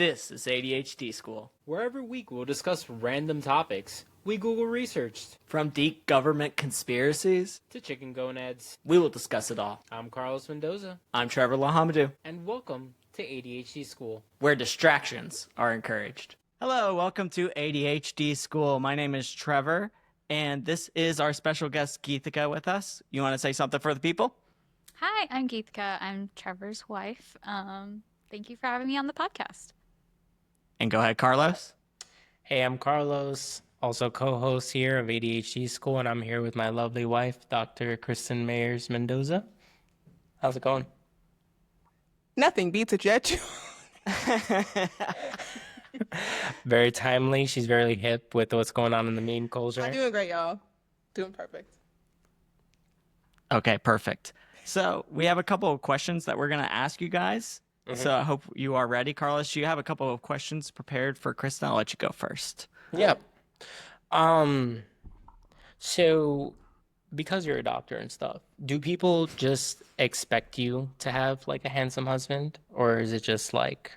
This is ADHD School. Where every week we'll discuss random topics we Google researched. From deep government conspiracies to chicken gonads, we will discuss it all. I'm Carlos Mendoza. I'm Trevor L'Hommedieu. And welcome to ADHD School, where distractions are encouraged. Hello, welcome to ADHD School. My name is Trevor, and this is our special guest, Geethika, with us. You want to say something for the people? Hi, I'm Geethika. I'm Trevor's wife. Thank you for having me on the podcast. And go ahead, Carlos. Hey, I'm Carlos, also co-host here of ADHD School, and I'm here with my lovely wife, Dr. Krysten Mayers-Mendoza. How's it going? Nothing beats a jet. Very timely. She's very hip with what's going on in the meme culture. I'm doing great, y'all. Doing perfect. Okay, perfect. So we have a couple of questions that we're going to ask you guys. So I hope you are ready. Carlos, you have a couple of questions prepared for Krysten. I'll let you go first. Yep. So because you're a doctor and stuff, do people just expect you to have like a handsome husband, or is it just like...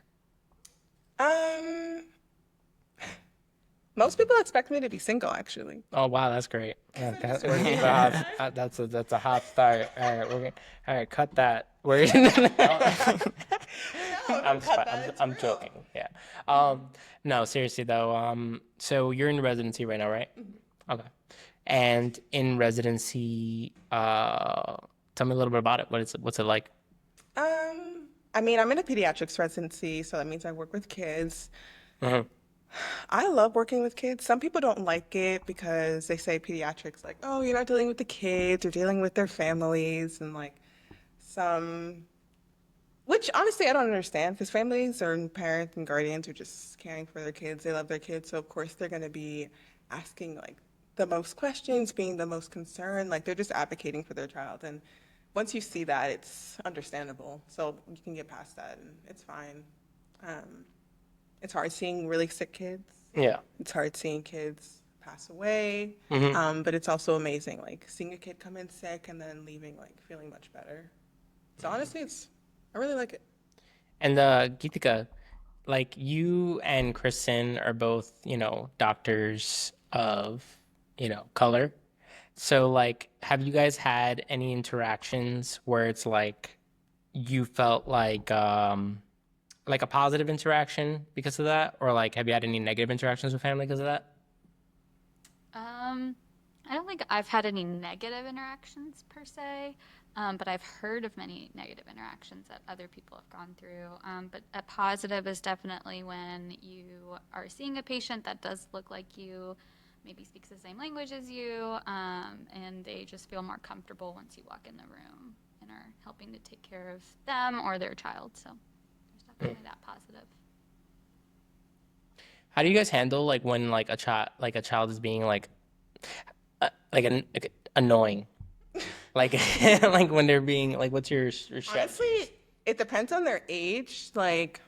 Most people expect me to be single, actually. Oh wow, that's great. Yeah, that's a hot start. All right, cut that. I'm joking. Yeah. No, seriously though. So you're in residency right now, right? Mm-hmm. Okay. And in residency, tell me a little bit about it. What's it like? I'm in a pediatrics residency, so that means I work with kids. Mm-hmm. I love working with kids. Some people don't like it because they say pediatrics, like, oh, you're not dealing with the kids, you're dealing with their families, and like which honestly I don't understand, because families or parents and guardians are just caring for their kids. They love their kids, so of course they're going to be asking like the most questions, being the most concerned, like they're just advocating for their child. And once you see that, it's understandable. So you can get past that and it's fine. It's hard seeing really sick kids. Yeah. It's hard seeing kids pass away. Mm-hmm. But it's also amazing, like seeing a kid come in sick and then leaving like feeling much better. So honestly, I really like it. And Geethika, like you and Krysten are both, doctors of, color. So like, have you guys had any interactions where it's like you felt like a positive interaction because of that, or like have you had any negative interactions with family because of that? I don't think I've had any negative interactions per se, but I've heard of many negative interactions that other people have gone through. But a positive is definitely when you are seeing a patient that does look like you, maybe speaks the same language as you, and they just feel more comfortable once you walk in the room and are helping to take care of them or their child. So there's definitely that positive. How do you guys handle like when like a child is being annoying, like like when they're being like, what's your strategy? Honestly, it depends on their age. Like,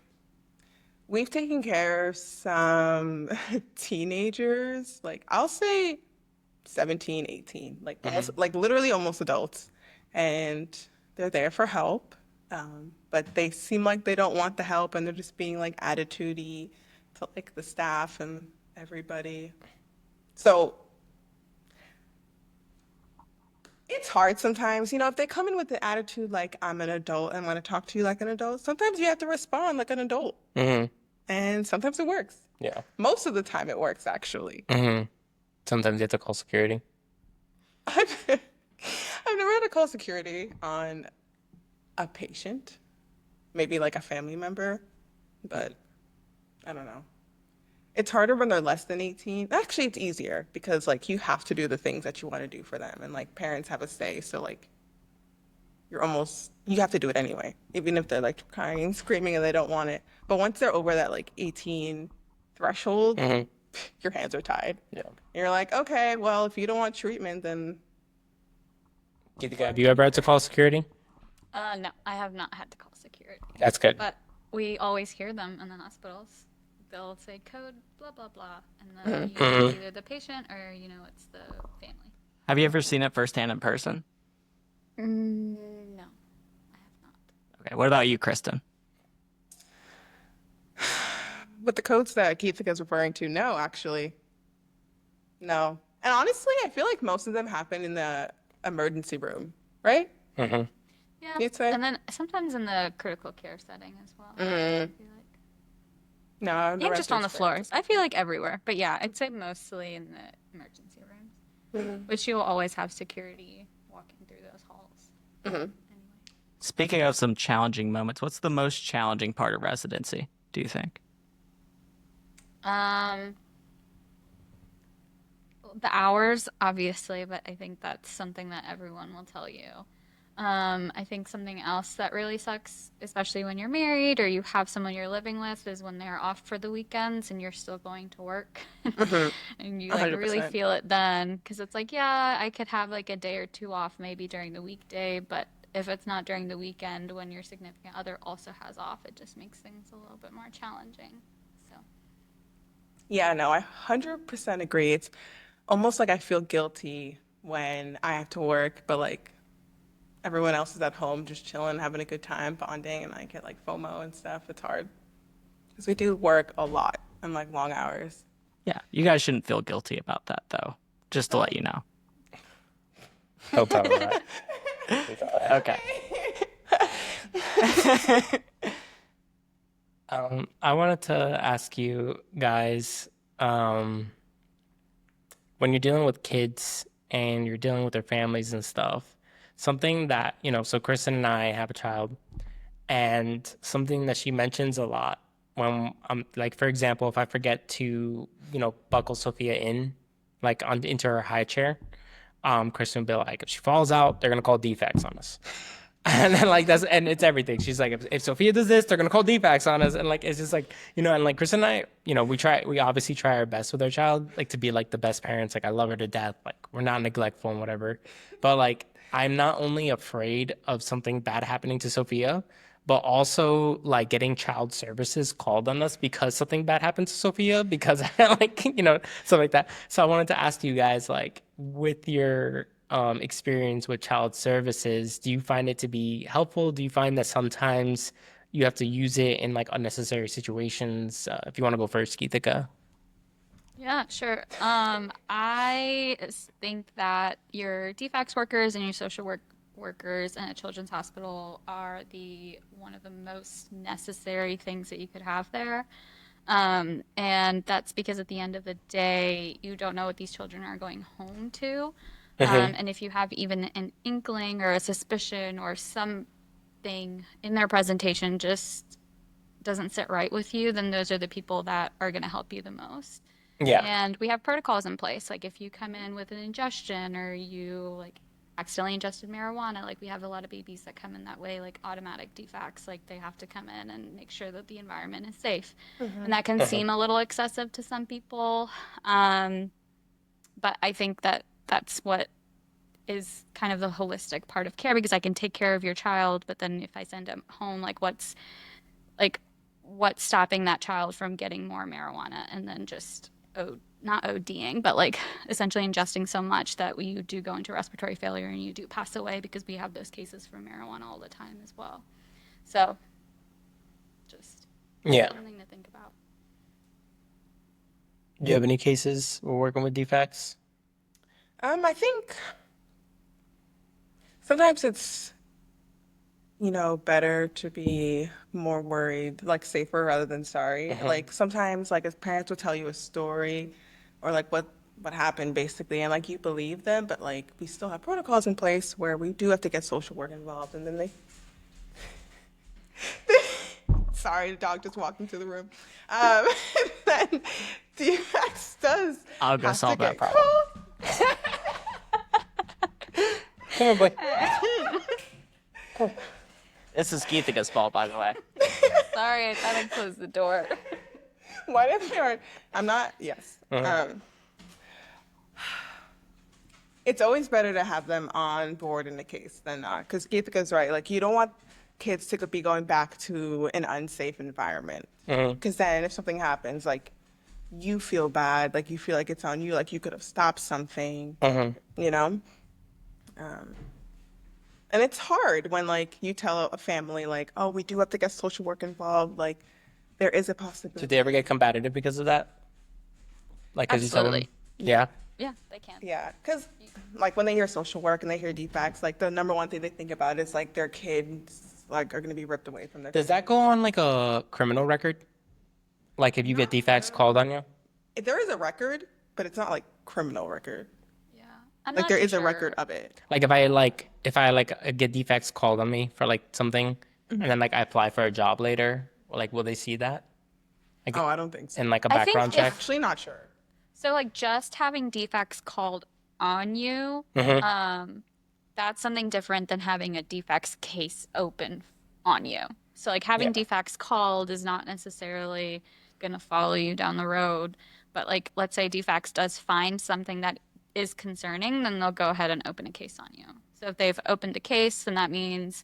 we've taken care of some teenagers, like I'll say 17, 18, like almost, like literally almost adults, and they're there for help, but they seem like they don't want the help, and they're just being like attitude-y to like the staff and everybody. So it's hard sometimes, if they come in with the attitude like I'm an adult and want to talk to you like an adult, sometimes you have to respond like an adult. Mm-hmm. And sometimes it works. Yeah. Most of the time it works, actually. Mm-hmm. Sometimes you have to call security. I've never had to call security on a patient, maybe like a family member, but I don't know. It's harder when they're less than 18. Actually, it's easier because like you have to do the things that you want to do for them, and like parents have a say. So like you have to do it anyway, even if they're like crying and screaming and they don't want it. But once they're over that like 18 threshold, your hands are tied. Yeah. And you're like, okay, well, if you don't want treatment, then. Have you ever had to call security? No, I have not had to call security. That's good. But we always hear them in the hospitals. They'll say code blah blah blah, and then it's either the patient or it's the family. Have you ever seen it firsthand in person? No, I have not. Okay, what about you, Krysten? With the codes that Geethika is referring to, no, actually. No. And honestly, I feel like most of them happen in the emergency room, right? Mm-hmm. Yeah. You'd say? And then sometimes in the critical care setting as well. I Mm. feel like. No, the And rest just are on the floors. experiences. I feel like everywhere. But yeah, I'd say mostly in the emergency rooms, which you'll always have security walking through those halls. Mhm. Anyway. Speaking of some challenging moments, what's the most challenging part of residency, do you think? The hours, obviously, but I think that's something that everyone will tell you. I think something else that really sucks, especially when you're married or you have someone you're living with, is when they're off for the weekends and you're still going to work and you like really 100%. feel it then. Because it's like, yeah, I could have like a day or two off maybe during the weekday, but if it's not during the weekend when your significant other also has off, it just makes things a little bit more challenging. So, Yeah, no, I 100% agree. It's almost like I feel guilty when I have to work, but like everyone else is at home just chilling, having a good time, bonding, and I get like FOMO and stuff. It's hard because we do work a lot and like long hours. Yeah, you guys shouldn't feel guilty about that, though, just to let you know. He'll tell her that. Okay. I wanted to ask you guys, when you're dealing with kids and you're dealing with their families and stuff, something that, so Kristen and I have a child, and something that she mentions a lot when I'm like, for example, if I forget to, buckle Sophia in, like into her high chair, Kristen will be like, if she falls out, they're gonna call defects on us. And then and it's everything. She's like, if Sophia does this, they're gonna call defects on us. And like it's just like, and like Chris and I, we obviously try our best with our child, like to be like the best parents. Like I love her to death. Like we're not neglectful and whatever. But like I'm not only afraid of something bad happening to Sophia, but also like getting child services called on us because something bad happened to Sophia because like, stuff like that. So I wanted to ask you guys, like with your experience with child services, do you find it to be helpful? Do you find that sometimes you have to use it in like unnecessary situations? If you want to go first, Geethika. yeah, sure. Think that your DFACS workers and your social workers in a children's hospital are the one of the most necessary things that you could have there. And that's because at the end of the day, you don't know what these children are going home to. And if you have even an inkling or a suspicion or something in their presentation just doesn't sit right with you, then those are the people that are going to help you the most. Yeah. And we have protocols in place. Like if you come in with an ingestion or you like accidentally ingested marijuana, like we have a lot of babies that come in that way, like automatic defects, like they have to come in and make sure that the environment is safe. And that can seem a little excessive to some people. But I think that that's what is kind of the holistic part of care because I can take care of your child, but then if I send them home, what's stopping that child from getting more marijuana and then just not ODing, but like essentially ingesting so much that you do go into respiratory failure and you do pass away because we have those cases for marijuana all the time as well. So just something to think about. Do you have any cases we're working with defects? I think sometimes it's, better to be more worried, like safer rather than sorry. Like sometimes, like as parents will tell you a story or like what happened basically, and like you believe them, but like we still have protocols in place where we do have to get social work involved, and then they. Sorry, the dog just walked into the room. Then DX does. I'll go have to solve that get problem. called. Come on, boy. This is Geethika's fault, by the way. Sorry, I thought I closed the door. Why did they? I'm not. Yes. It's always better to have them on board in the case than not, because Geethika's right. Like you don't want kids to be going back to an unsafe environment, because then if something happens, like you feel bad, like you feel like it's on you, like you could have stopped something, And it's hard when like you tell a family like, oh, we do have to get social work involved, like there is a possibility. Did they ever get combative because of that? Like, because you tell them, Absolutely. yeah. Yeah, they can. Yeah, because like when they hear social work and they hear defects, like the number one thing they think about is like their kids like are going to be ripped away from their. Does that go on like a criminal record? Like if you get defects called on you? There is a record, but it's not like criminal record. Yeah. I'm Like not there too is a sure. record of it. Like if I get defects called on me for like something, and then like I apply for a job later, like will they see that? Like, Oh, I don't think so. in like a I think background if- check? Actually, not sure. So like just having defects called on you, that's something different than having a defects case open on you. So like having Yeah. defects called is not necessarily going to follow you down the road, but like let's say defects does find something that is concerning, then they'll go ahead and open a case on you. So if they've opened a case, then that means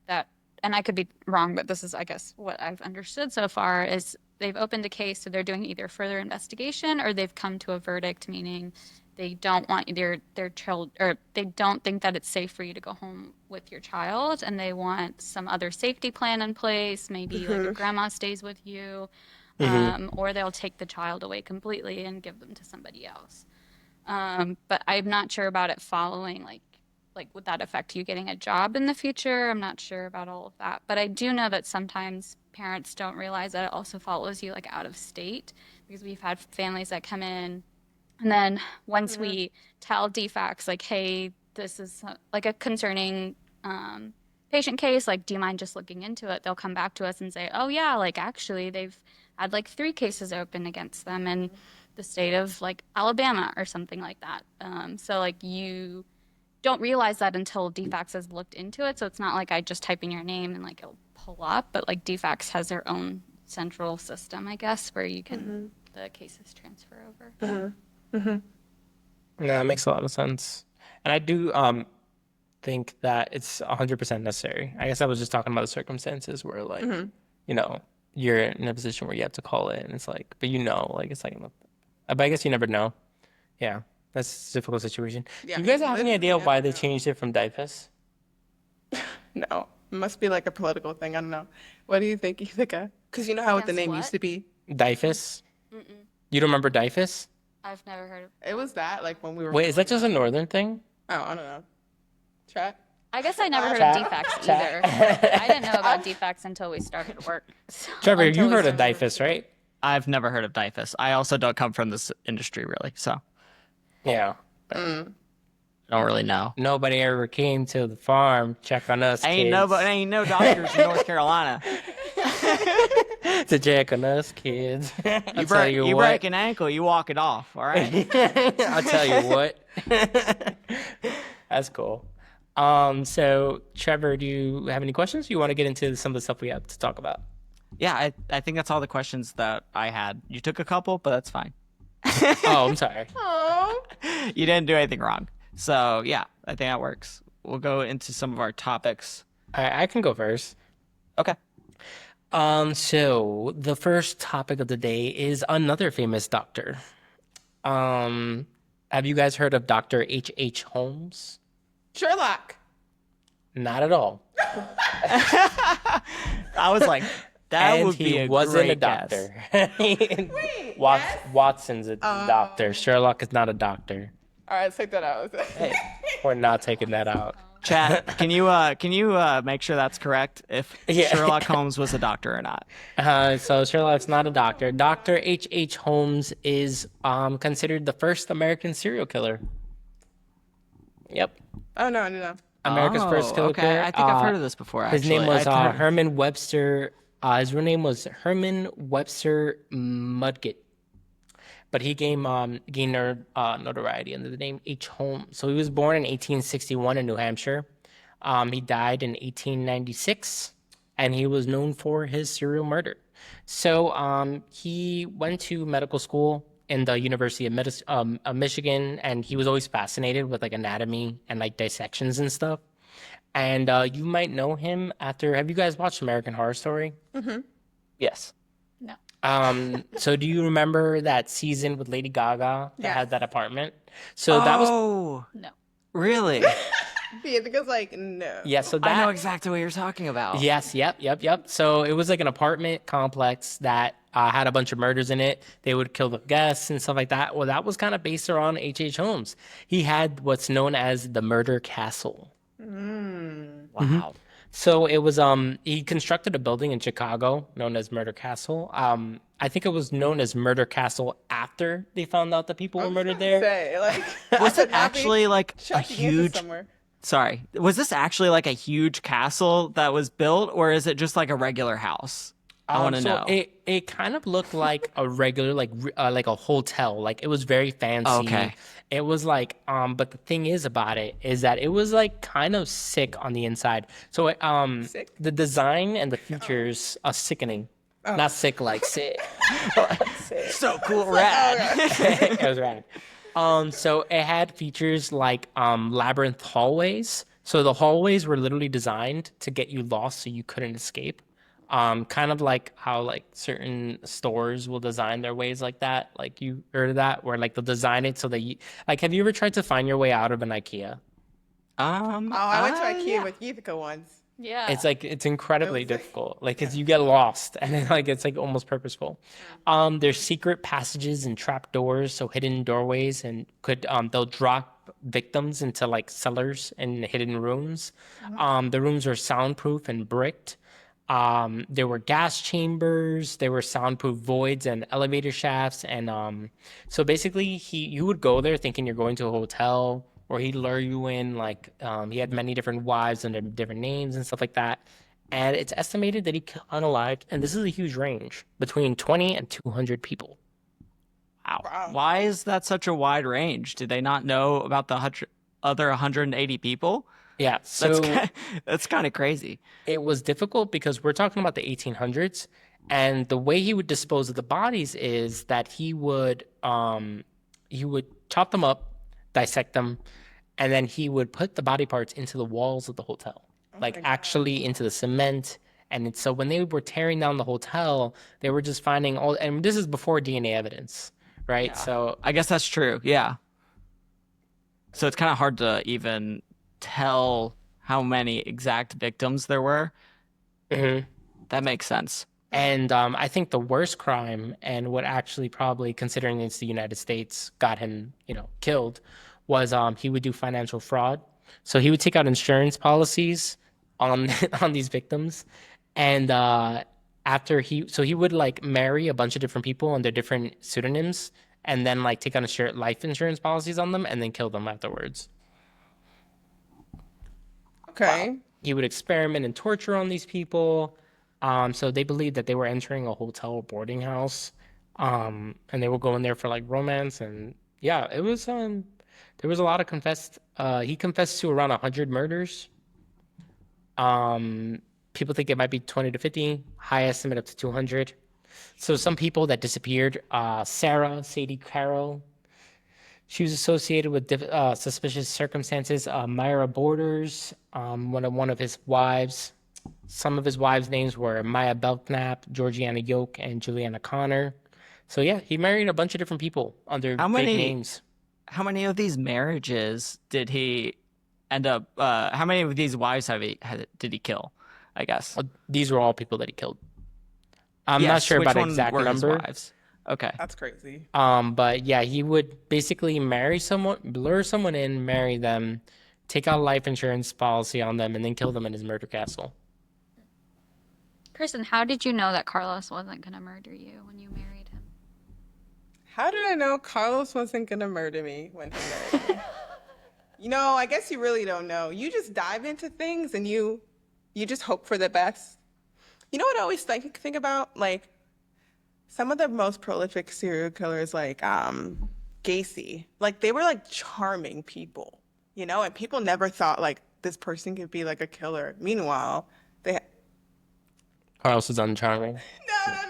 that, and I could be wrong, but this is I guess what I've understood so far is they've opened a case, so they're doing either further investigation or they've come to a verdict, meaning they don't want their child, or they don't think that it's safe for you to go home with your child, and they want some other safety plan in place. Maybe like a grandma stays with you, or they'll take the child away completely and give them to somebody else. But I'm not sure about it following like would that affect you getting a job in the future? I'm not sure about all of that. But I do know that sometimes parents don't realize that it also follows you like out of state, because we've had families that come in and then once we tell DFACS like, hey, this is like a concerning patient case, like, do you mind just looking into it? They'll come back to us and say, oh yeah, like actually they've had like 3 cases open against them in the state of like Alabama or something like that. So like you don't realize that until DFACS has looked into it. So it's not like I just type in your name and like it'll pull up, but like DFACS has their own central system, I guess, where you can the cases transfer over. No, that makes a lot of sense. And I do think that it's 100% necessary. I guess I was just talking about the circumstances where like, you know, you're in a position where you have to call it and it's like, but you know, like it's like, but I guess you never know. Yeah, that's a difficult situation. Yeah, Do you guys have any idea yeah, why they no. changed it from DIFUS? No, it must be like a political thing. I don't know. What do you think, Geethika? Because you know how the Against name what? used to be. DIFUS? You don't remember DIFUS? I've never heard of It was that like when we were. Wait, is that just a northern thing? Oh, I don't know. Chat. I guess I never heard Chat. of DFACS Chat. either. I didn't know about DFACS until we started work. So, Trevor, until you we heard of started DIFUS, right? I've never heard of DIFUS. I also don't come from this industry really, so Yeah. I don't really know. Nobody ever came to the farm, check on us, Ain't kids. ain't no doctors in North Carolina. To check on us, kids. I'll tell you You what. break an ankle, you walk it off. All right. I'll tell you what. That's cool. So Trevor, do you have any questions? You want to get into some of the stuff we have to talk about? Yeah, I think that's all the questions that I had. You took a couple, but that's fine. Oh, I'm sorry. You didn't do anything wrong. So yeah, I think that works. We'll go into some of our topics. I can go first. Okay. So the first topic of the day is another famous doctor. Have you guys heard of Dr. H.H. Holmes? Sherlock. Not at all. I was like, that And would be he a wasn't great a doctor. Watson's a doctor. Sherlock is not a doctor. All right, let's take that out. We're not taking that out. Chat, can you make sure that's correct if Yeah. Sherlock Holmes was a doctor or not? So Sherlock's not a doctor. Dr. H.H. Holmes is considered the first American serial killer. Yep. Oh no, no. America's first serial okay. killer. I think I've heard of this before. Actually. His name was I've heard- Herman Webster. His real name was Herman Webster Mudgett. But he gained notoriety under the name H. Holmes. So he was born in 1861 in New Hampshire. He died in 1896, and he was known for his serial murder. So he went to medical school in the University of Michigan, and he was always fascinated with like anatomy and like dissections and stuff. And you might know him after. Have you guys watched American Horror Story? Yes. No. So do you remember that season with Lady Gaga that Yeah. had that apartment? So that was Oh, No. really? Geethika's like, no. Yeah, so I know that exactly what you're talking about. Yes, yep. So it was like an apartment complex that had a bunch of murders in it. They would kill the guests and stuff like that. Well, that was kind of based around H.H. Holmes. He had what's known as the Murder Castle. Wow. So it was he constructed a building in Chicago known as Murder Castle. I think it was known as Murder Castle after they found out that people were murdered there. Say, like, Was I it would not be actually like a checking into huge? somewhere. Sorry, was this actually like a huge castle that was built, or is it just like a regular house? I want to So know. it kind of looked like a regular like a hotel. Like it was very fancy. Okay. It was like but the thing is about it is that it was like kind of sick on the inside. So Sick? the design and the features are sickening. Not sick like sick. So cool, rad. It was rad. So it had features like labyrinth hallways. So the hallways were literally designed to get you lost so you couldn't escape. Kind of like how like certain stores will design their ways like that. Like you heard of that, where like they'll design it so that you like. Have you ever tried to find your way out of an IKEA? Oh, I went to IKEA yeah. with Geethika once. Yeah. It's like it's incredibly It was like- difficult. Like, 'cause you get lost, and then like it's like almost purposeful. There's secret passages and trap doors, so hidden doorways, and they'll drop victims into like cellars and hidden rooms. The rooms are soundproof and bricked. There were gas chambers, there were soundproof voids and elevator shafts, and so basically you would go there thinking you're going to a hotel, or he'd lure you in. Like he had many different wives under different names and stuff like that. And it's estimated that he unalived, and this is a huge range, between 20 and 200 people. Wow. Why is that such a wide range? Did they not know about the other 180 people? Yeah, so That's kind of crazy. it was difficult because we're talking about the 1800s, and the way he would dispose of the bodies is that he would chop them up, dissect them, and then he would put the body parts into the walls of the hotel, like actually into the cement. And so when they were tearing down the hotel, they were just finding all, and this is before DNA evidence, right? So I guess that's true. Yeah. So it's kind of hard to even tell how many exact victims there were. That makes sense. And I think the worst crime, and what actually probably, considering it's the United States, got him, killed, was he would do financial fraud. So he would take out insurance policies on on these victims, and he would like marry a bunch of different people under different pseudonyms, and then like take out life insurance policies on them, and then kill them afterwards. Okay. He would experiment and torture on these people. So they believed that they were entering a hotel or boarding house, and they would go in there for like romance. And yeah, it was there was a lot of he confessed to around 100 murders. People think it might be 20 to 50, high estimate up to 200. So some people that disappeared, Sarah Sadie Carroll, she was associated with suspicious circumstances. Myra Borders, one of his wives. Some of his wives' names were Maya Belknap, Georgiana Yoke, and Juliana Connor. So yeah, he married a bunch of different people under big names. How many of these marriages did he end up? How many of these wives did he kill? I guess. These were all people that he killed. I'm not sure about exact number. Okay. That's crazy. But yeah, he would basically marry someone, lure someone in, marry them, take out a life insurance policy on them, and then kill them in his murder castle. Krysten, how did you know that Carlos wasn't going to murder you when you married him? How did I know Carlos wasn't gonna murder me when he married me? I guess you really don't know. You just dive into things and you just hope for the best. You know what I always think about? Like, some of the most prolific serial killers, like Gacy, like they were like charming people, and people never thought like this person could be like a killer. Meanwhile, Carlos is uncharming.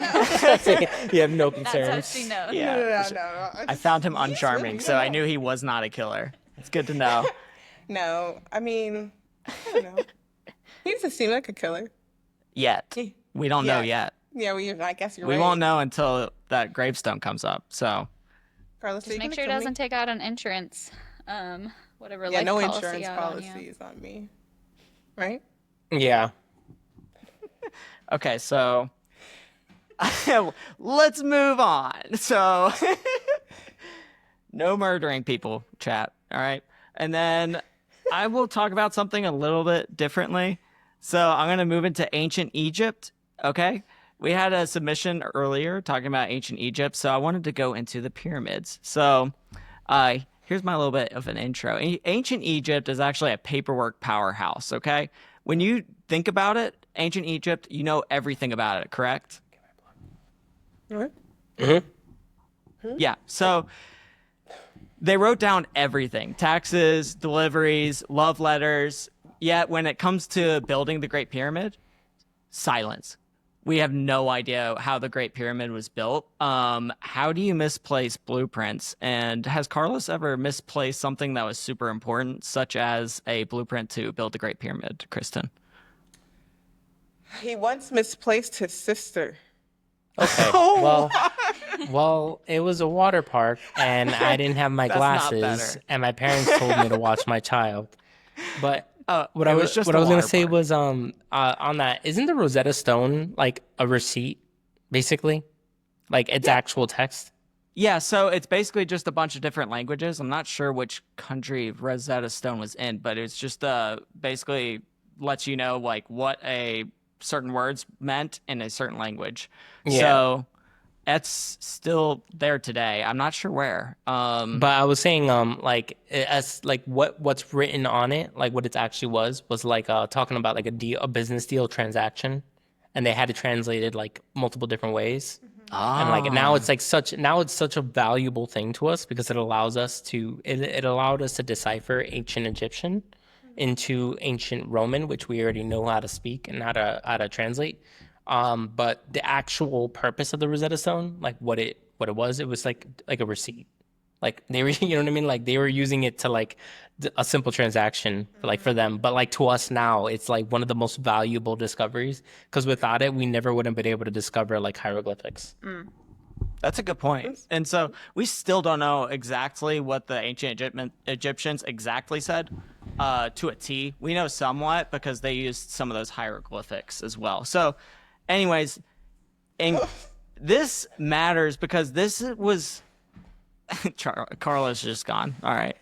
No. You have no That's concerns. how she knows. Yeah. No. I found him He's uncharming, really so I good. knew he was not a killer. It's good to know. No, I mean, I don't know. He doesn't seem like a killer. Yet. We don't know Yeah. yet. Yeah, I guess you're We right. won't know until that gravestone comes up. So Carlos, Just make sure he doesn't take out an insurance whatever Yeah, life no policy insurance out on you. policies on me. Right? Yeah. Okay, so let's move on. So no murdering people, chat. All right. And then I will talk about something a little bit differently. So I'm going to move into ancient Egypt. Okay. We had a submission earlier talking about ancient Egypt. So I wanted to go into the pyramids. So here's my little bit of an intro. Ancient Egypt is actually a paperwork powerhouse. Okay. When you think about it, ancient Egypt, you know everything about it, correct? What? Yeah. So they wrote down everything: taxes, deliveries, love letters. Yet when it comes to building the Great Pyramid, silence. We have no idea how the Great Pyramid was built. How do you misplace blueprints? And has Carlos ever misplaced something that was super important, such as a blueprint to build the Great Pyramid, Kristen? He once misplaced his sister. Okay. Well, it was a water park, and I didn't have my That's not glasses, better. and my parents told me to watch my child. But what it I was was just what a I was gonna water say park. was on that, isn't the Rosetta Stone like a receipt, basically, like it's actual text? Yeah, so it's basically just a bunch of different languages. I'm not sure which country Rosetta Stone was in, but it's just basically lets you know like what a certain words meant in a certain language. Yeah. So that's still there today. I'm not sure where. But I was saying, like as like what's written on it, like what it actually was like talking about like a business deal transaction, and they had to translate it like multiple different ways. And like now it's like such a valuable thing to us because it allows us to it allowed us to decipher ancient Egyptian into ancient Roman, which we already know how to speak and how to translate. But the actual purpose of the Rosetta Stone, like what it was like a receipt. Like they were, you know what I mean? Like they were using it to like a simple transaction, like for them. But like to us now, it's like one of the most valuable discoveries because without it, we never would have been able to discover like hieroglyphics. That's a good point. And so we still don't know exactly what the ancient Egyptians exactly said to a T. We know somewhat because they used some of those hieroglyphics as well. So, anyways, and this matters because this was. Carlos just gone. All right.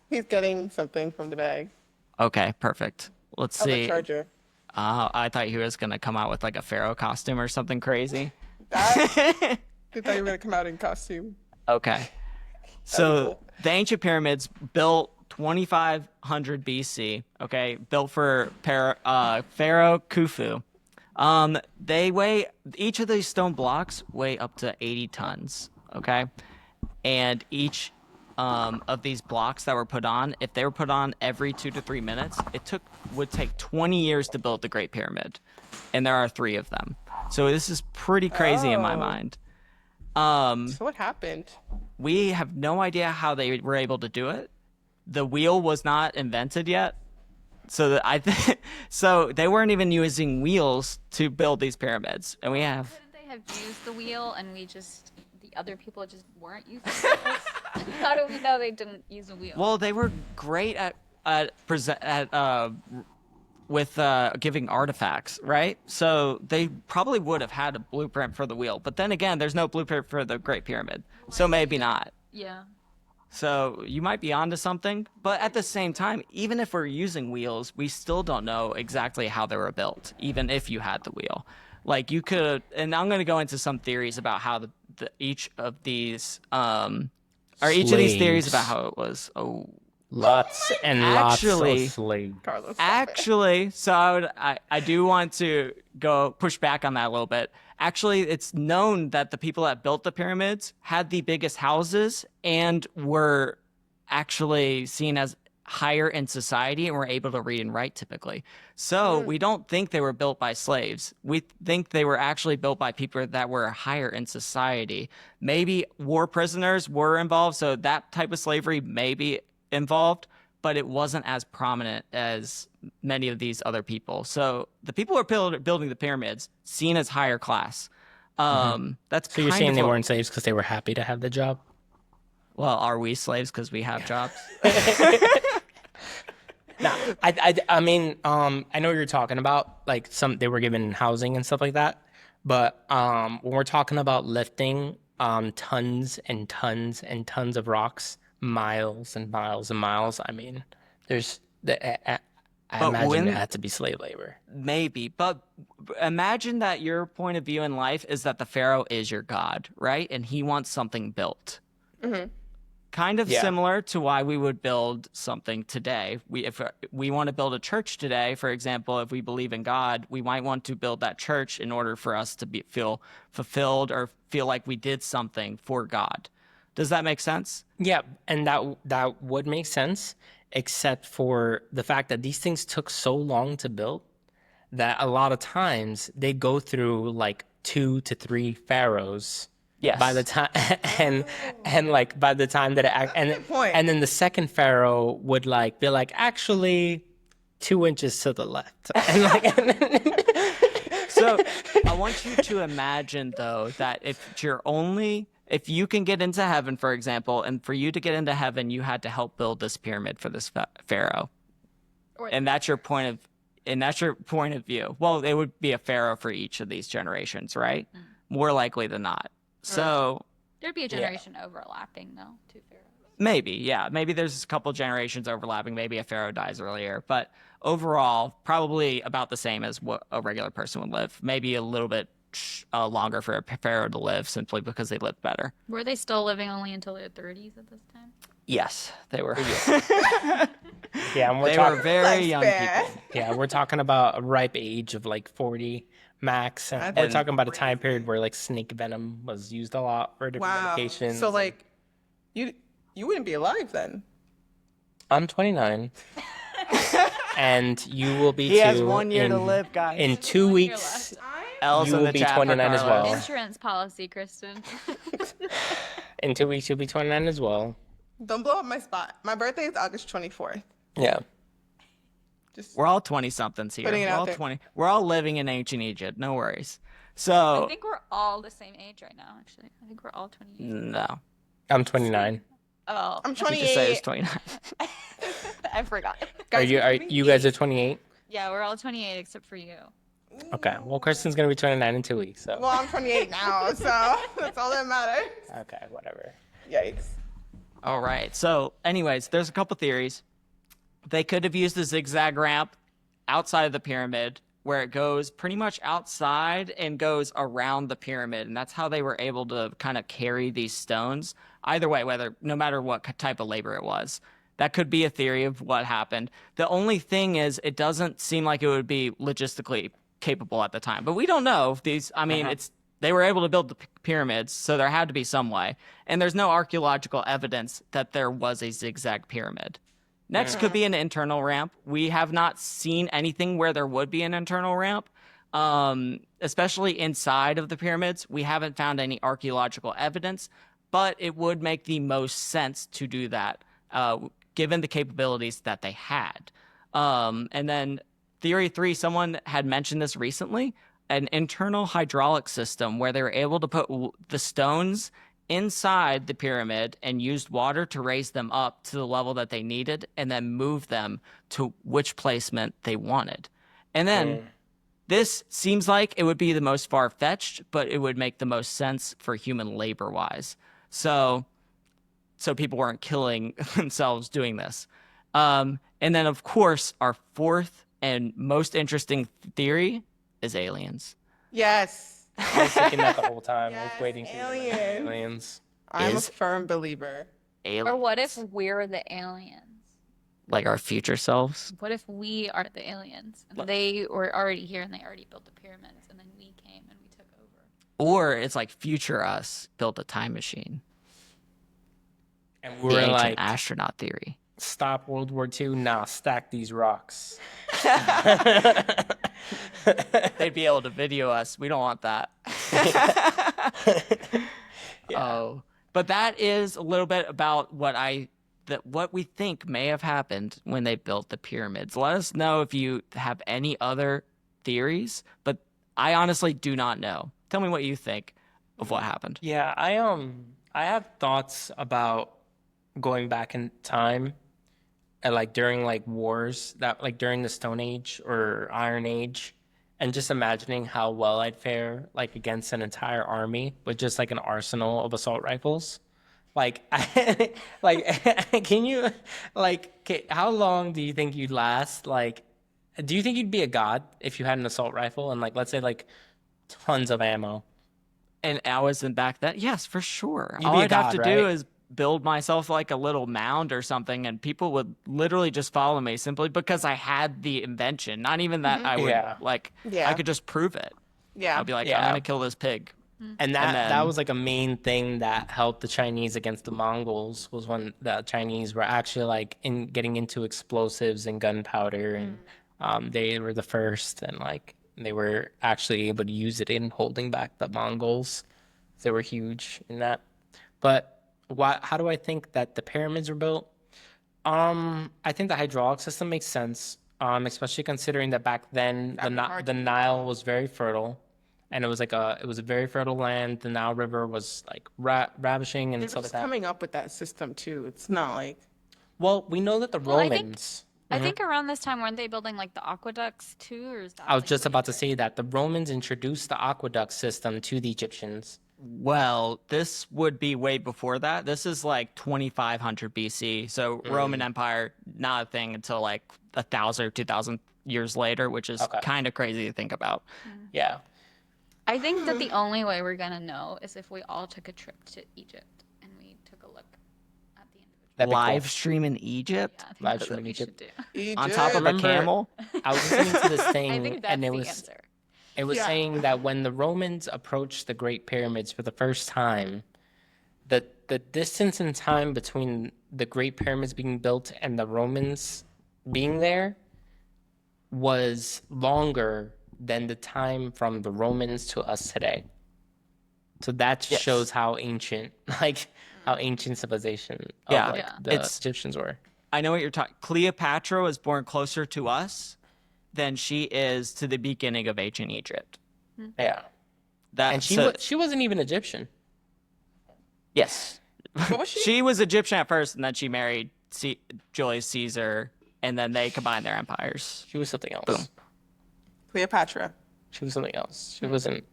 He's getting something from the bag. Okay, perfect. Let's Oh, the see. charger. I thought he was going to come out with like a pharaoh costume or something crazy. I thought you were gonna come out in costume. Okay. So cool. the ancient pyramids built 2500 BC, okay, built for Pharaoh Khufu. Each of these stone blocks weigh up to 80 tons, okay? And each of these blocks that were put on, if they were put on every 2 to 3 minutes, would take 20 years to build the Great Pyramid. And there are 3 of them. So this is pretty crazy in my Oh. mind. So what happened? We have no idea how they were able to do it. The wheel was not invented yet. So they weren't even using wheels to build these pyramids. And we have Couldn't they have used the wheel and the other people just weren't using wheels? How do we know they didn't use a wheel? well, they were great with giving artifacts, right? So they probably would have had a blueprint for the wheel. But then again, there's no blueprint for the Great Pyramid. So maybe not. Yeah. So you might be onto something, but at the same time, even if we're using wheels, we still don't know exactly how they were built, even if you had the wheel. Like you could, and I'm going to go into some theories about how each of these theories Slaves. about how it was. Oh, Lots and Actually- lots of slaves. Carlos. actually, so I do want to go push back on that a little bit. Actually, it's known that the people that built the pyramids had the biggest houses and were actually seen as higher in society and were able to read and write typically. So we don't think they were built by slaves. We think they were actually built by people that were higher in society. Maybe war prisoners were involved, so that type of slavery may be involved, but it wasn't as prominent as many of these other people. So the people who are building the pyramids seen as higher class. That's So you're kind saying of they what- weren't slaves because they were happy to have the job? Well, are we slaves because we have jobs? Nah, I mean, I know what you're talking about, like they were given housing and stuff like that. But when we're talking about lifting tons and tons and tons of rocks, miles and miles and miles, I mean, I But imagine when- it had to be slave labor. Maybe, but imagine that your point of view in life is that the Pharaoh is your god, right? And he wants something built. Kind of Yeah. similar to why we would build something today. If we want to build a church today, for example, if we believe in God, we might want to build that church in order for us to feel fulfilled or feel like we did something for God. Does that make sense? Yeah, and that would make sense, except for the fact that these things took so long to build that a lot of times they go through like 2 to 3 pharaohs. Yes. By the time and like by the time that good point. and then the second pharaoh would like be like actually 2 inches to the left and like So I want you to imagine, though, that if you can get into heaven, for example, and for you to get into heaven, you had to help build this pyramid for this pharaoh, and that's your point of view. Well, it would be a pharaoh for each of these generations, right? More likely than not. So There'd be a generation overlapping, though, two pharaohs. maybe there's a couple generations overlapping. Maybe a pharaoh dies earlier, but overall, probably about the same as what a regular person would live. Maybe a little bit longer for a pharaoh to live, simply because they lived better. Were they still living only until their 30s at this time? Yes, they were. yeah, and we're They talking were very young Lifespan. people. yeah, we're talking about a ripe age of like 40 max, and we're talking about a time period where like snake venom was used a lot for different Wow. medications. So like, you wouldn't be alive then. I'm 29. And you will be He too. has 1 year to live, guys. In 2 weeks, L's you in will the be chat for 29 as Carlos. well. Insurance policy, Kristen. In 2 weeks, you'll be 29 as well. Don't blow up my spot. My birthday is August 24th. Yeah. Just We're all 20-somethings here. Putting it We're out all there. 20. We're all living in ancient Egypt. No worries. I So, think we're all the same age right now, actually. I think we're all 28. no. I'm 29. Oh, I'm You just say it's 28. 29. I forgot. Are you guys are 28? Yeah, we're all 28 except for you. Okay. Well, Kristen's gonna be 29 in 2 weeks. So. Well, I'm 28 now, so that's all that matters. Okay. Whatever. Yikes. All right. So, anyways, there's a couple theories. They could have used the zigzag ramp outside of the pyramid, where it goes pretty much outside and goes around the pyramid, and that's how they were able to kind of carry these stones. Either way, no matter what type of labor it was, that could be a theory of what happened. The only thing is, it doesn't seem like it would be logistically capable at the time. But we don't know if these. I mean, they were able to build the pyramids, so there had to be some way. And there's no archaeological evidence that there was a zigzag pyramid. Next could be an internal ramp. We have not seen anything where there would be an internal ramp, especially inside of the pyramids. We haven't found any archaeological evidence, but it would make the most sense to do that, given the capabilities that they had. And then theory 3, someone had mentioned this recently, an internal hydraulic system where they were able to put the stones inside the pyramid and used water to raise them up to the level that they needed and then move them to which placement they wanted. And then this seems like it would be the most far-fetched, but it would make the most sense for human labor-wise. So people weren't killing themselves doing this. And then, of course, our fourth and most interesting theory is aliens. Yes. I was thinking that the whole time. I was Yes, waiting for aliens. aliens. I'm Is- a firm believer. Aliens. Or what if we're the aliens? Like our future selves? What if we are the aliens and they were already here and they already built the pyramids and then we came and we took over? Or it's like future us built a time machine. And The we were ancient like, astronaut theory. stop World War II. Nah, stack these rocks. They'd be able to video us. We don't want that. Oh, but that is a little bit about what we think may have happened when they built the pyramids. Let us know if you have any other theories, but I honestly do not know. Tell me what you think of what happened. Yeah, I have thoughts about going back in time, and like during like wars that like during the Stone Age or Iron Age, and just imagining how well I'd fare like against an entire army with just like an arsenal of assault rifles. Like, like, can you, like, how long do you think you'd last? Like, do you think you'd be a god if you had an assault rifle and, like, let's say, like, tons of ammo? And I wasn't back then. Yes, for sure. You'd All be a I'd have god, to do right? is build myself like a little mound or something, and people would literally just follow me simply because I had the invention. Not even that I would Yeah. like. Yeah. I could just prove it. Yeah. I'd be like, I'm Yeah. gonna kill this pig. And that then- was like a main thing that helped the Chinese against the Mongols was when the Chinese were actually like in getting into explosives and gunpowder, and they were the first, and like they were actually able to use it in holding back the Mongols. They were huge in that. But why? How do I think that the pyramids were built? I think the hydraulic system makes sense, especially considering that back then the Nile was very fertile, and it was a very fertile land. The Nile River was like ravishing and They're stuff like just that. coming up with that system too. It's not like Well, we know that the Well, I think- Romans. I think around this time, weren't they building like the aqueducts too, or is that? I was like, just about to later? say that the Romans introduced the aqueduct system to the Egyptians. Well, this would be way before that. This is like 2500 BC. So Roman Empire, not a thing until like 1,000 or 2,000 years later, which is Okay. kind of crazy to think about. Yeah. I think that the only way we're gonna know is if we all took a trip to Egypt and we took a look at the individual. That'd be cool. Live stream in Egypt Yeah, I think Live that's stream what in we should Egypt. do. on top of a Remember- camel. I was listening to this I thing, think that's and it the was answer. it was Yeah. saying that when the Romans approached the Great Pyramids for the first time, the distance in time between the Great Pyramids being built and the Romans being there was longer than the time from the Romans to us today. So that Yes. shows how ancient, like how ancient civilization of Yeah. like, Yeah. the It's- Egyptians were. I know what you're talking. Cleopatra was born closer to us than she is to the beginning of ancient Egypt. Yeah. That And so- she wasn't even Egyptian. yes, what was she? she was Egyptian at first, and then she married Julius Caesar, and then they combined their empires. She was something else. Boom. Cleopatra. She was something else. She wasn't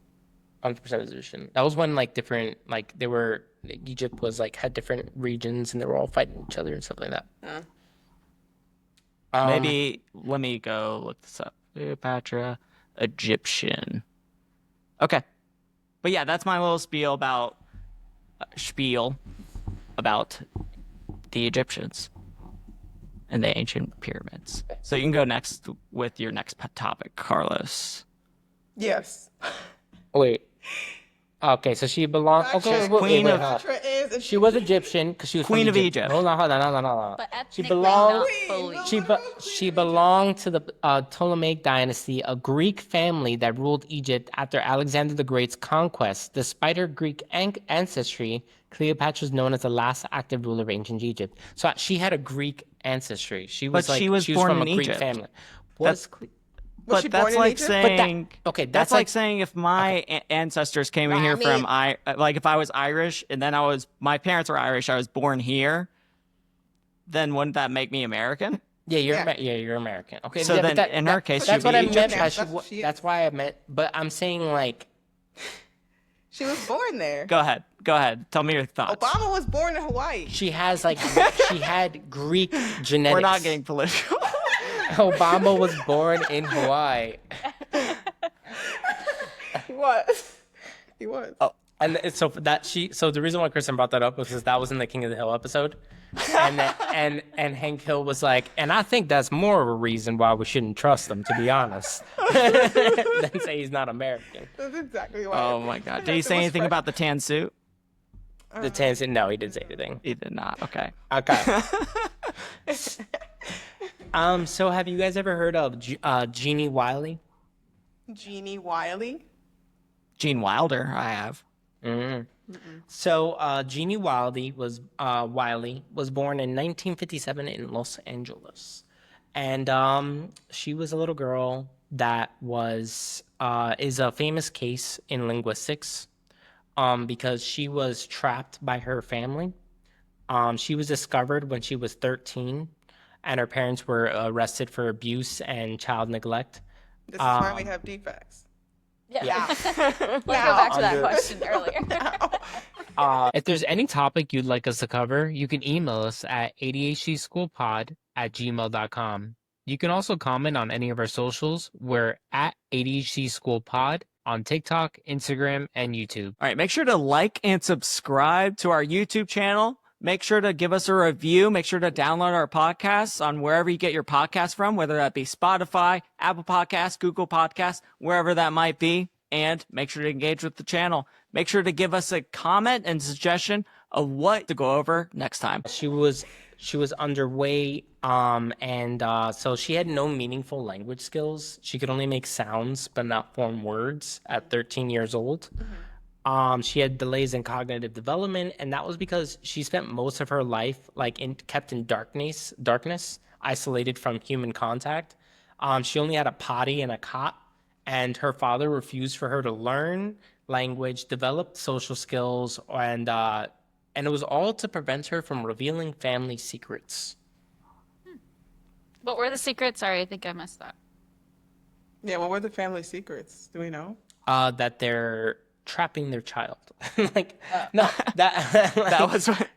100% Egyptian. That was when like different like they were Egypt was like had different regions and they were all fighting each other and stuff like that. Maybe let me go look this up. Cleopatra, Egyptian. Okay, but yeah, that's my little spiel about the Egyptians and the ancient pyramids. So you can go next with your next topic, Carlos. Yes. Wait. Okay, so she belonged. Okay, Queen of- Cleopatra is. She was Egyptian because she was Queen from of Egypt. Hold on. But She ethnically belonged. not fully. She belonged to the Ptolemaic dynasty, a Greek family that ruled Egypt after Alexander the Great's conquest. Despite her Greek ancestry, Cleopatra is known as the last active ruler of ancient Egypt. So she had a Greek ancestry. She was But she was she born from in a Greek Egypt. family. That's- Was she But that's born in like Egypt? saying okay, that's that's like like- saying if my ancestors came in Well, here I mean- from like if I was Irish and then my parents were Irish, I was born here, then wouldn't that make me American? Yeah, Yeah. you're American. Okay, So yeah, but then in her case, that's she'd what be I meant. Egyptian. By That's what she is. that's why I meant. But I'm saying like She was born there. Go ahead. Tell me your thoughts. Obama was born in Hawaii. she has like she had Greek genetics. We're not getting political. Obama was born in Hawaii. He was. He was. And so the reason why Kristen brought that up was because that was in the King of the Hill episode, and Hank Hill was like, and I think that's more of a reason why we shouldn't trust him, to be honest, than say he's not American. That's exactly why. Oh my God! Did he say anything about the tan suit? The Tanzan, no, he didn't say anything. He did not. Okay. Okay. So have you guys ever heard of Jeannie Wiley? Jeannie Wiley? Gene Wilder, I have. So Jeannie Wiley was born in 1957 in Los Angeles, and she was a little girl that is a famous case in linguistics, because she was trapped by her family, She was discovered when she was 13, and her parents were arrested for abuse and child neglect. This is why we have defects. Yeah. Let's go Now. back to that question earlier. If there's any topic you'd like us to cover, you can email us at adhdschoolpod@gmail.com. You can also comment on any of our socials. We're at ADHD School Pod on TikTok, Instagram, and YouTube. All right, make sure to like and subscribe to our YouTube channel. Make sure to give us a review. Make sure to download our podcasts on wherever you get your podcasts from, whether that be Spotify, Apple Podcasts, Google Podcasts, wherever that might be. And make sure to engage with the channel. Make sure to give us a comment and suggestion of what to go over next time. She was underweight, so she had no meaningful language skills. She could only make sounds but not form words at 13 years old. She had delays in cognitive development, and that was because she spent most of her life kept in darkness, isolated from human contact. She only had a potty and a cot, and her father refused for her to learn language, develop social skills, and it was all to prevent her from revealing family secrets. What were the secrets? Sorry, I think I missed that. Yeah, what were the family secrets? Do we know? That they're trapping their child. No, that That was what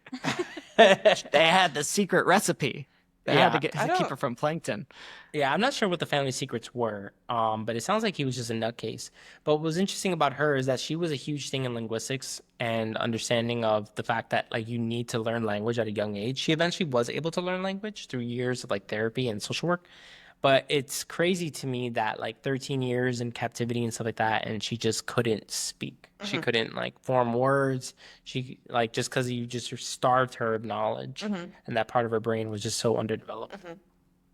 they had the secret recipe. They had to keep her from plankton. Yeah, I'm not sure what the family secrets were, but it sounds like he was just a nutcase. But what was interesting about her is that she was a huge thing in linguistics and understanding of the fact that you need to learn language at a young age. She eventually was able to learn language through years of therapy and social work. But it's crazy to me that 13 years in captivity and stuff like that, and she just couldn't speak. She couldn't form words. She just because you just starved her of knowledge, and that part of her brain was just so underdeveloped.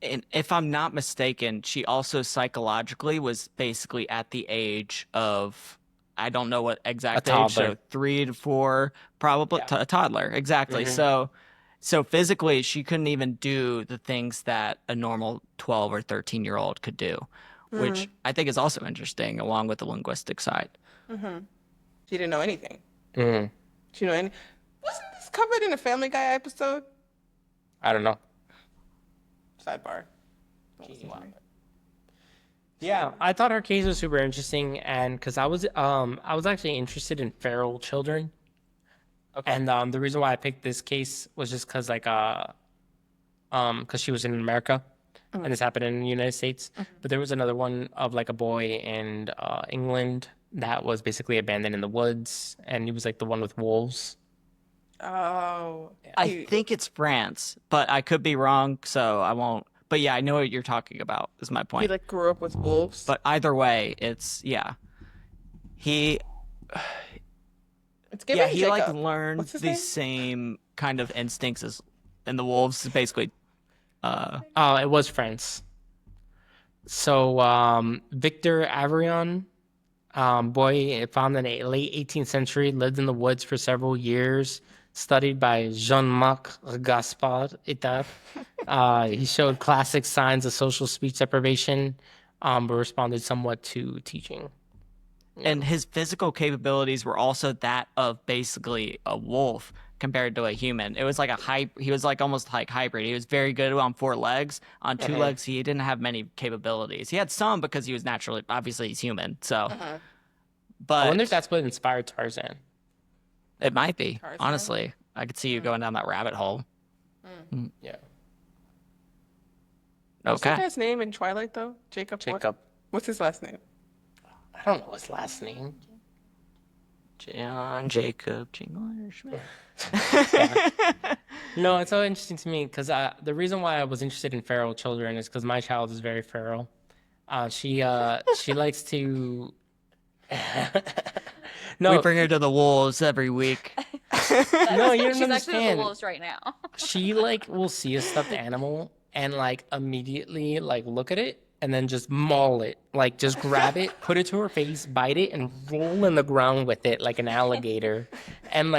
And if I'm not mistaken, she also psychologically was basically at the age of, I don't know what exact age, so 3 to 4, probably a toddler. Exactly. So physically, she couldn't even do the things that a normal 12 or 13-year-old could do, which I think is also interesting, along with the linguistic side. She didn't know anything. Mm-hmm. She didn't know any. Wasn't this covered in a Family Guy episode? I don't know. Sidebar. Yeah, I thought her case was super interesting, and because I was actually interested in feral children. Okay. And the reason why I picked this case was just because because she was in America, and this happened in the United States. But there was another one of a boy in England that was basically abandoned in the woods, and he was the one with wolves. Oh. I think it's France, but I could be wrong, so I won't. But yeah, I know what you're talking about, is my point. He grew up with wolves. But either way, it's, He It's giving he Jacob. learned What's his the name? same kind of instincts as in the wolves, basically. Oh, it was France. So Victor Avrion, boy found in the late 18th century, lived in the woods for several years, studied by Jean-Marc Gaspard Itard. He showed classic signs of social speech deprivation, but responded somewhat to teaching. And his physical capabilities were also that of basically a wolf compared to a human. It was he was almost hybrid. He was very good on 4 legs. On 2 legs, he didn't have many capabilities. He had some because he was obviously he's human. So, but I wonder if that's what inspired Tarzan. it might be. Tarzan? Honestly, I could see you going down that rabbit hole. Yeah. What's that Okay. guy's name in Twilight, though? Jacob? What? Jacob. What's his last name? I don't know his last name. John Jacob Jingler Schmidt. No, it's so interesting to me because the reason why I was interested in feral children is because my child is very feral. She likes to. We No, bring her to the wolves every week. no, you don't She's actually with the understand. wolves right now. She will see a stuffed animal and immediately look at it and then just maul it, just grab it, put it to her face, bite it, and roll in the ground with it like an alligator. And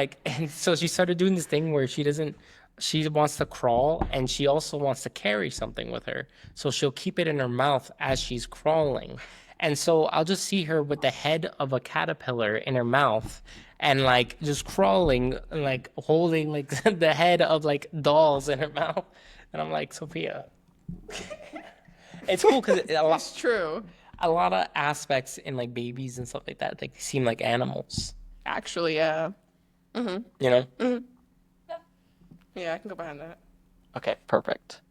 so she started doing this thing where she wants to crawl and she also wants to carry something with her. So she'll keep it in her mouth as she's crawling. And so I'll just see her with the head of a caterpillar in her mouth and like just crawling and like holding like the head of like dolls in her mouth. And I'm like, Sophia. It's cool because It's true. a lot of aspects in like babies and stuff like that, like seem like animals. Actually, yeah. You know? Yeah, I can go behind that. Okay, perfect.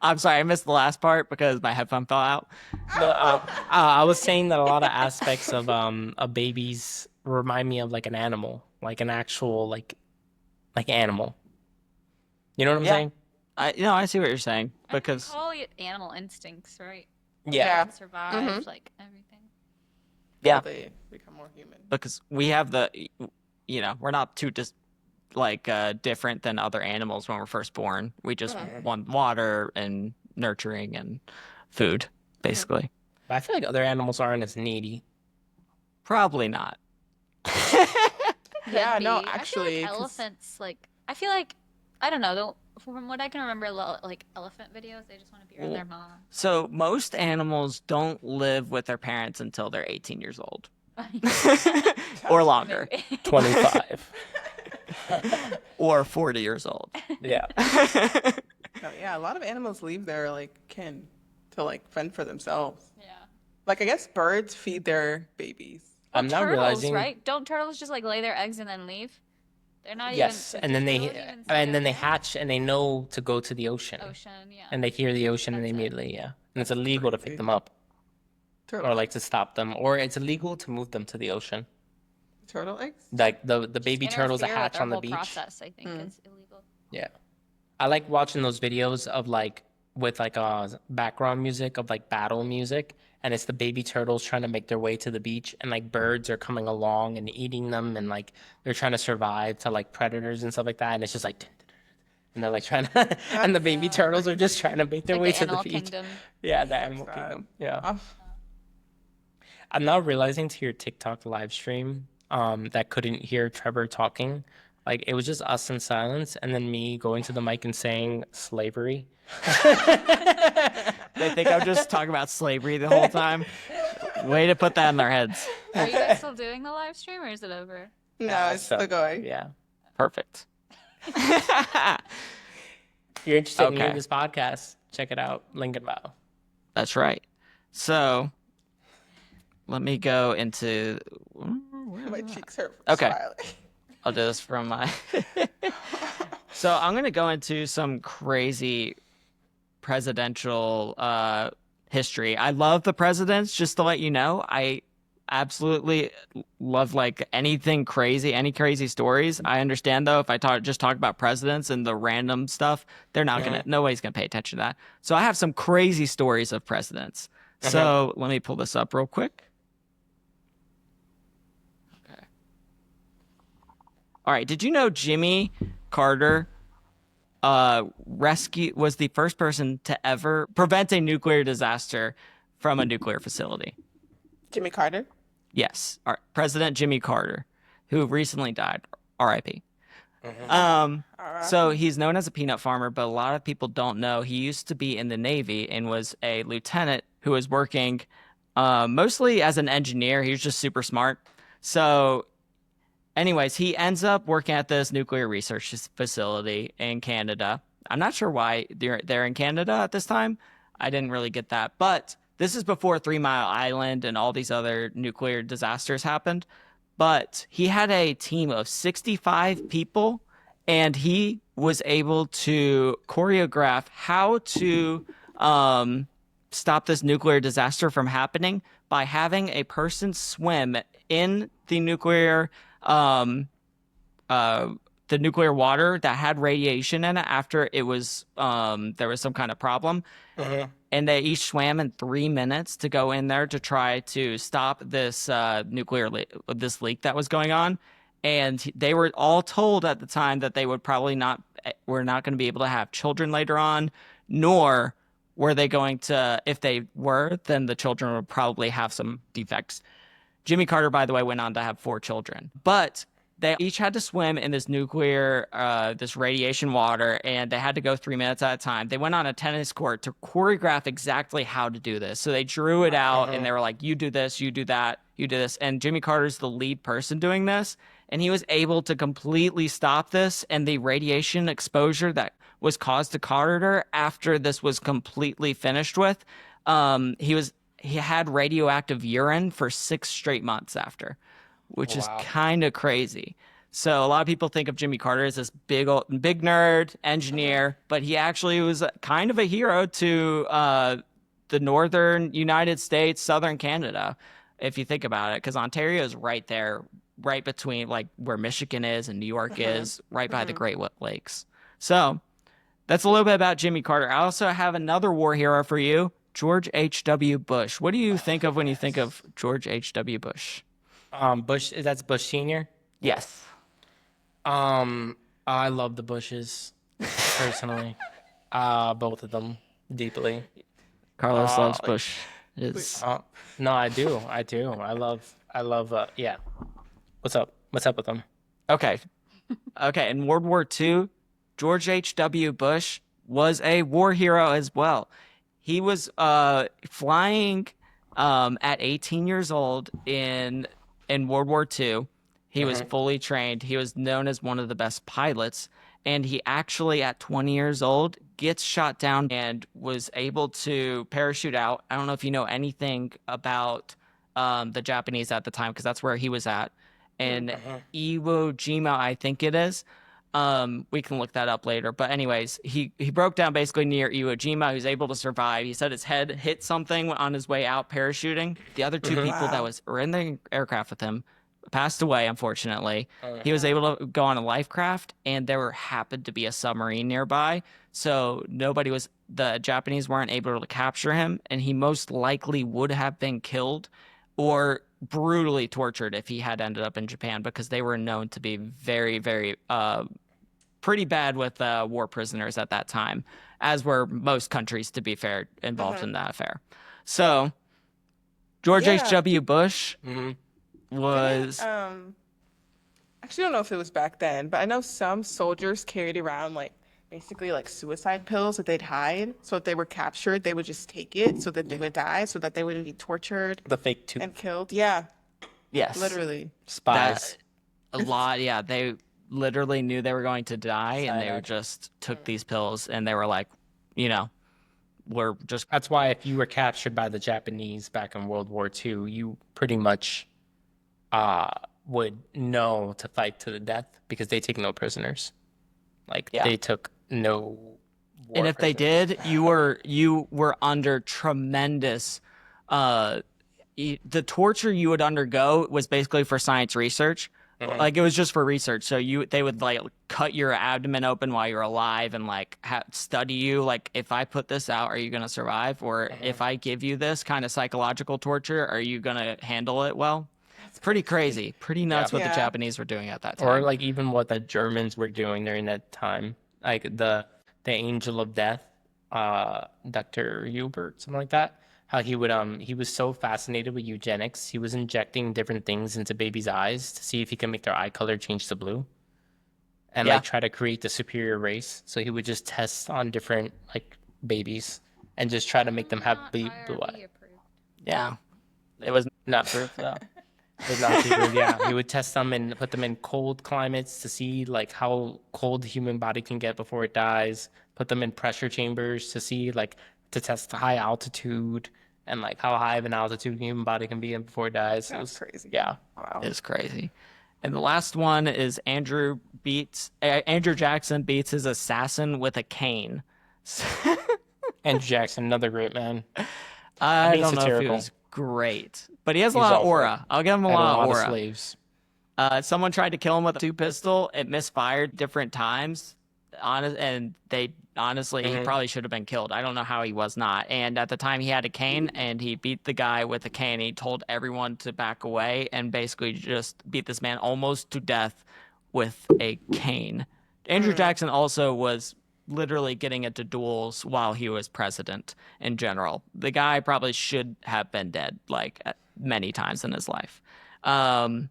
I'm sorry, I missed the last part because my headphone fell out. I was saying that a lot of aspects of babies remind me of like an animal, like an actual like animal. You know what I'm Yeah. saying? I see what you're saying because All animal instincts, right? Yeah. Survive, like everything. yeah, They become more human. because we have the, we're not too just like different than other animals when we're first born. We just want water and nurturing and food, basically. But I feel like other animals aren't as needy. Probably not. Yeah, Could no, be. I actually, feel 'cause- like elephants, like, I feel like, I don't know, from what I can remember, like elephant videos, they just want to be around their mom. So most animals don't live with their parents until they're 18 years old or longer, 25. or 40 years old. Yeah. No, yeah, a lot of animals leave their like kin to like fend for themselves. Yeah. Like I guess birds feed their babies. I'm not turtles, realizing. right? Don't turtles just like lay their eggs and then leave? They're not Yes, even. and then they they don't even stay and then they around. hatch and they know to go to the ocean. Yeah. And they hear the ocean and they That's it. immediately, yeah. And it's illegal to pick them up Turtle, or like to stop them, or it's illegal to move them to the ocean. turtle eggs. Like the baby turtles that Interfere with hatch their on the whole beach. process, I think, is illegal. Yeah. I like watching those videos of like with like background music of like battle music, and it's the baby turtles trying to make their way to the beach, and like birds are coming along and eating them, and like they're trying to survive to like predators and stuff like that, and it's just like and they're like trying to and the baby turtles are just trying to make their Like way the to the animal beach. kingdom. Yeah, the animal sad. kingdom. Yeah. Oh, I'm now realizing to your TikTok live stream that couldn't hear Trevor talking. Like it was just us in silence and then me going to the mic and saying slavery. They think I'm just talking about slavery the whole time. Way to put that in their heads. Are you guys still doing the live stream or is it over? no, it's So, still going. Yeah. Perfect. If you're interested in Okay. hearing this podcast, check it out. Link in bio. That's right. So let me go into. My cheeks hurt. Okay. Smiling. I'll do this from my. So I'm going to go into some crazy presidential history. I love the presidents, just to let you know. I absolutely love like anything crazy, any crazy stories. I understand though, if I just talk about presidents and the random stuff, they're not gonna, nobody's gonna pay attention to that. So I have some crazy stories of presidents. So let me pull this up real quick. Okay. All right. Did you know Jimmy Carter was the first person to ever prevent a nuclear disaster from a nuclear facility? Jimmy Carter. Yes, President Jimmy Carter, who recently died, R.I.P. So he's known as a peanut farmer, but a lot of people don't know he used to be in the Navy and was a lieutenant who was working mostly as an engineer. He was just super smart. So anyways, he ends up working at this nuclear research facility in Canada. I'm not sure why they're in Canada at this time. I didn't really get that, but this is before 3 Mile Island and all these other nuclear disasters happened. But he had a team of 65 people, and he was able to choreograph how to stop this nuclear disaster from happening by having a person swim in the nuclear water that had radiation in it after it was there was some kind of problem. And they each swam in 3 minutes to go in there to try to stop this this leak that was going on. And they were all told at the time that they would probably were not going to be able to have children later on, nor were they going to, if they were, then the children would probably have some defects. Jimmy Carter, by the way, went on to have 4 children. But They each had to swim in this nuclear, this radiation water, and they had to go 3 minutes at a time. They went on a tennis court to choreograph exactly how to do this. So they drew it out, and they were like, you do this, you do that, you do this. And Jimmy Carter's the lead person doing this, and he was able to completely stop this and the radiation exposure that was caused to Carter after this was completely finished with. He had radioactive urine for 6 straight months after, which is kind of crazy. So a lot of people think of Jimmy Carter as this big nerd engineer, but he actually was kind of a hero to the northern United States, southern Canada, if you think about it, because Ontario is right there, right between like where Michigan is and New York is, right by the Great Lakes. So that's a little bit about Jimmy Carter. I also have another war hero for you, George H.W. Bush. What do you think of when you think of George H.W. Bush? Bush, that's Bush Senior. Yes. I love the Bushes personally. Both of them deeply. Carlos loves like- Bush. No, I do. I love. Yeah. What's up? What's up with them? Okay. In World War II, George H.W. Bush was a war hero as well. He was flying at 18 years old in World War II. He was fully trained. He was known as one of the best pilots. And he actually, at 20 years old, gets shot down and was able to parachute out. I don't know if you know anything about the Japanese at the time, because that's where he was at. And Iwo Jima, I think it is. We can look that up later. But anyways, he broke down basically near Iwo Jima. He was able to survive. He said his head hit something on his way out parachuting. The other two people that were in the aircraft with him passed away, unfortunately. He was able to go on a life craft, and there happened to be a submarine nearby. So the Japanese weren't able to capture him, and he most likely would have been killed or brutally tortured if he had ended up in Japan, because they were known to be very, very pretty bad with war prisoners at that time, as were most countries, to be fair, involved in that affair. So George H.W. Bush was... actually don't know if it was back then, but I know some soldiers carried around like basically like suicide pills that they'd hide. So if they were captured, they would just take it so that they would die, so that they wouldn't be tortured The fake tooth. and killed. Yeah, Yes. literally. Spies. A lot, yeah. They literally knew they were going to die, and they just took these pills, and they were like, we're just... That's why if you were captured by the Japanese back in World War II, you pretty much would know to fight to the death, because they take no prisoners. Like they took no war And if they prisoners. did, you were under tremendous... the torture you would undergo was basically for science research. Like, it was just for research. So they would like cut your abdomen open while you're alive and like study you. Like, if I put this out, are you going to survive? Or if I give you this kind of psychological torture, are you going to handle it well? It's pretty crazy, pretty nuts what the Japanese were doing at that time. Or like even what the Germans were doing during that time, like the Angel of Death, Dr. Hubert, something like that. How he was so fascinated with eugenics, he was injecting different things into babies' eyes to see if he could make their eye color change to blue, and like try to create the superior race. So he would just test on different like babies and just try to make them have blue eye. Yeah, it was Not proof though. It's not super, yeah. He would test them and put them in cold climates to see like how cold the human body can get before it dies. Put them in pressure chambers to see like to test high altitude and like how high of an altitude the human body can be in before it dies. That's crazy. Yeah. Wow. It's crazy. And the last one is Andrew Jackson beats his assassin with a cane. Andrew Jackson, another great man. I He's don't know if he satirical. was great, but he has a lot of awful. aura. I'll give him a Had lot of of aura. slaves. Someone tried to kill him with a 2 pistol. It misfired different times. And honestly, he probably should have been killed. I don't know how he was not. And at the time, he had a cane, and he beat the guy with a cane. He told everyone to back away and basically just beat this man almost to death with a cane. Andrew Jackson also was literally getting into duels while he was president in general. The guy probably should have been dead like many times in his life. And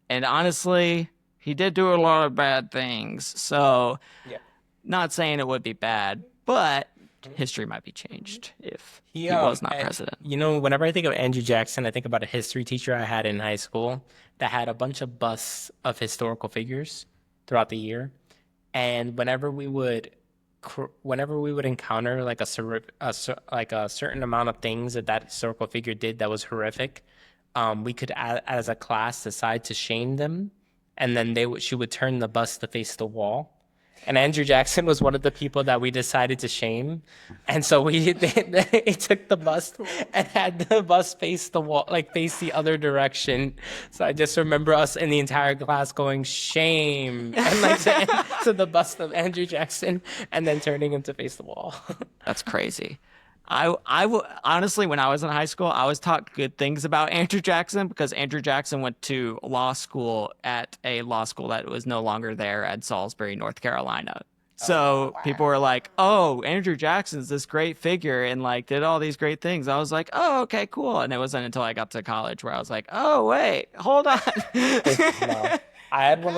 honestly, he did do a lot of bad things. So, Yeah. not saying it would be bad, but history might be changed if he was not president. You know, whenever I think of Andrew Jackson, I think about a history teacher I had in high school that had a bunch of busts of historical figures throughout the year. And whenever we would encounter like like a certain amount of things that historical figure did that was horrific, we could as a class decide to shame them, and then she would turn the bust to face the wall. And Andrew Jackson was one of the people that we decided to shame, and so they took the bust and had the bust face the wall, like face the other direction. So I just remember us in the entire class going shame, and like to the bust of Andrew Jackson, and then turning him to face the wall. That's crazy. Honestly, when I was in high school, I was taught good things about Andrew Jackson because Andrew Jackson went to law school at a law school that was no longer there at Salisbury, North Carolina. So people were like, "Oh, Andrew Jackson's this great figure and like did all these great things." I was like, "Oh, okay, cool." And it wasn't until I got to college where I was like, "Oh, wait, hold on." No. I had one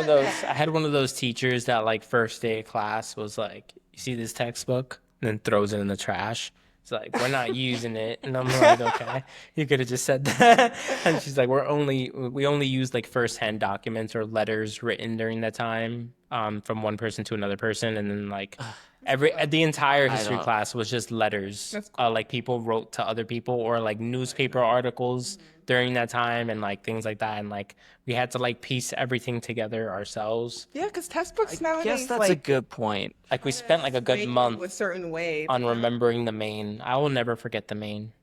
of those teachers that like first day of class was like, "You see this textbook?" and then throws it in the trash. It's like, "We're not using it." And I'm like, "Okay, you could have just said that." And she's like, we only use like first-hand documents or letters written during that time, from one person to another person. And then like the entire history class was just letters. Like people wrote to other people or like newspaper articles during that time and like things like that. And like we had to like piece everything together ourselves. Yeah, because textbooks nowadays, Yes, that's like, a good point. Like we spent like a good make month a certain way on remembering the Maine. I will never forget the Maine.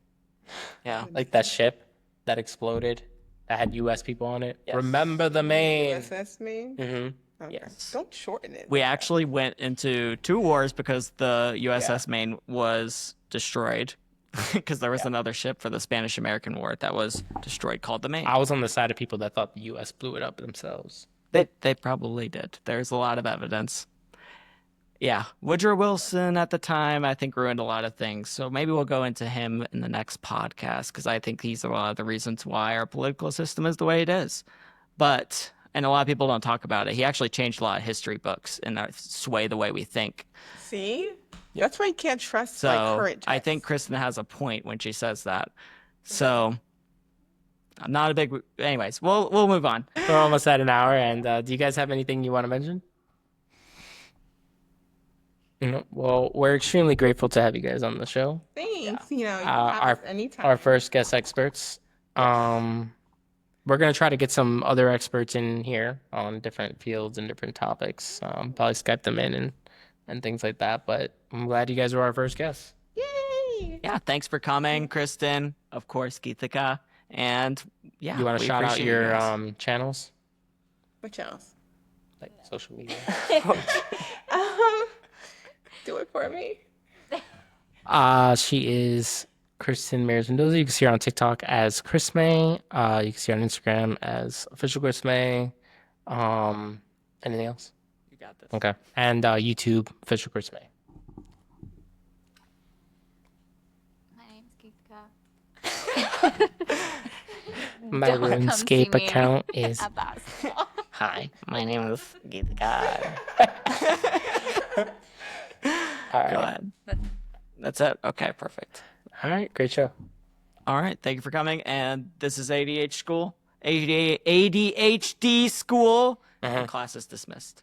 Yeah. Like that ship that exploded that had U.S. people on it. Yes. Remember the Maine. USS me. Mm-hmm. Okay. Yes. Don't shorten it. We actually went into 2 wars because the USS Maine was destroyed because there was another ship for the Spanish-American War that was destroyed called the Maine. I was on the side of people that thought the U.S. blew it up themselves. They probably did. There's a lot of evidence. Yeah, Woodrow Wilson at the time, I think, ruined a lot of things. So maybe we'll go into him in the next podcast because I think he's a lot of the reasons why our political system is the way it is. And a lot of people don't talk about it. He actually changed a lot of history books and sway the way we think. See? That's why you can't trust So like current I texts. think Krysten has a point when she says that. So I'm not a big. Anyways, we'll move on. We're almost at an hour, and do you guys have anything you want to mention? No? Well, we're extremely grateful to have you guys on the show. Thanks. You know, you can have us anytime. Our first guest experts. We're gonna try to get some other experts in here on different fields and different topics. Probably Skype them in and things like that. But I'm glad you guys were our first guests. Yay! Yeah, thanks for coming, Krysten. Of course, Geethika. And yeah, You want to we shout out appreciate you your guys. channels, What else? like social media? Do it for me. She is Krysten Mayers-Mendoza. You can see her on TikTok as Chris May. You can see her on Instagram as official Chris May. Anything else? You got this. Okay. And YouTube, official Chris May. My name's Geethika. My Don't come see RuneScape me account is at basketball. hi. My name is Geethika. All Go right. ahead. That's it. Okay, perfect. All right. Great show. All right, thank you for coming. And this is ADHD School. ADHD School. And class is dismissed.